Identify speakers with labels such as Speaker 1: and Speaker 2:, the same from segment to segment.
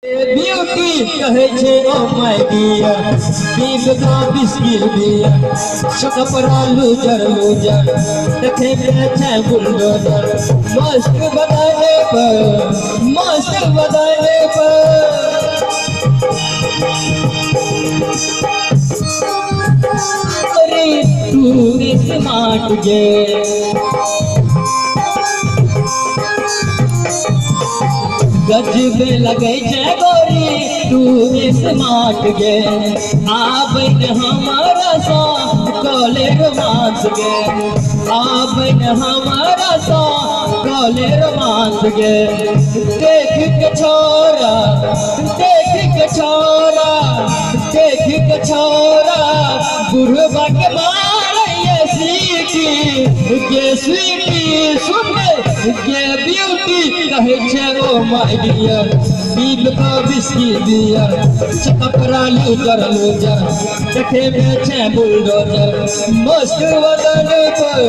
Speaker 1: beauty कहे छे oh my dear बीग का बिस्किट दिया छोटा परा लूजर देखे में छे बुलडोजर मस्त बनाने पर अरे तू स्मार्ट गे गजबे लगे छे गोरी तू स्मार्ट गे आबन हमारा सा कॉले रोमांस गे आबन हमारा सा कॉले रोमांस गे देख के छोरा बुढ़वा के मारे सीटी गे स्वीटी सुन गे ब्यूटी कहे छे ओ माय डियर बीग का बिस्किट दिया कपड़ा लूजर देखे में छे बुलडोजर मस्त वदन पर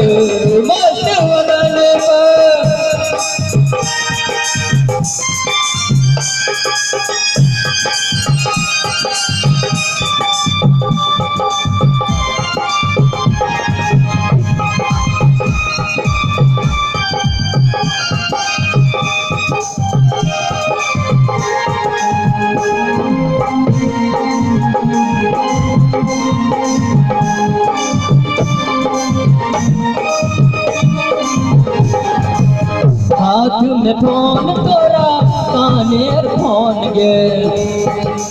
Speaker 1: हाथ में फोन तोरा काने फोन गे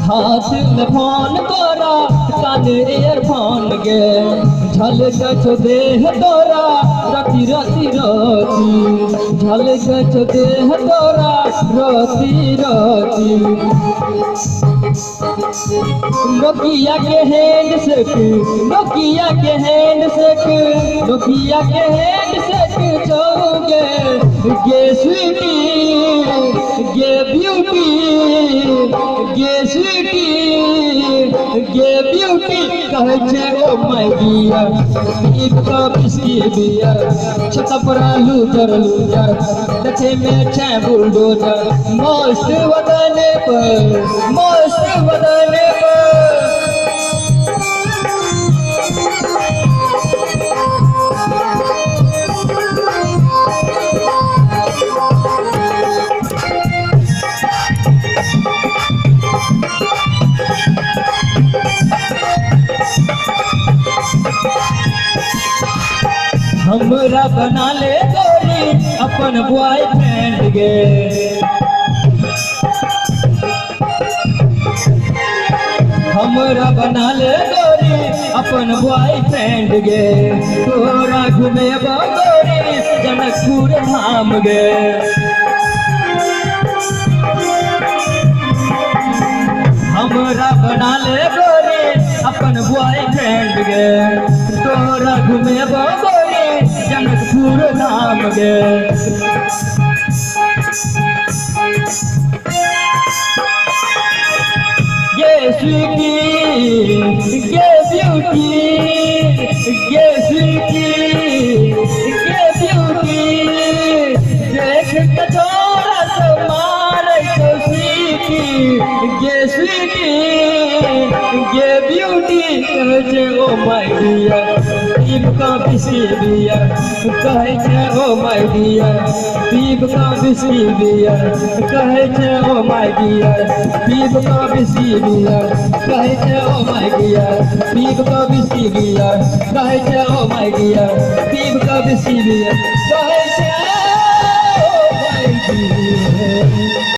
Speaker 1: हाथ में फोन तोरा काने ईयरफोन गे झलक छो देह तोरा रति झलक छो देह तोरा रति नोकिया के हैंडसेट चौगे गे स्वीटी गे ब्यूटी कहे छे ओ माय डियर बीग का बिस्किट दिया छोटा परा लूजर देखे में छे बुलडोजर मस्त वदने पर हमरा बना ले गोरी अपन बॉयफ्रेंड गे हमरा बना ले गोरी अपन बॉयफ्रेंड गे तोरा घूमे गोरी जनकपुर धाम गे हमरा बना ले गोरी अपन बॉयफ्रेंड गे तोरा घूमे गोरी जनकपुर धाम गे गे स्वीटी गे ब्यूटी देख के छोरा से मारे तो स्वीटी गे ब्यूटी कहे छे ओ माय डियर बीग का बिस्किट दिया कहे छे ओ माय डियर बीग का बिस्किट दिया कहे छे ओ माय डियर बीग का बिस्किट दिया कहे छे ओ माय डियर बीग का बिस्किट दिया कहे छे ओ माय डियर बीग का बिस्किट दिया कहे छे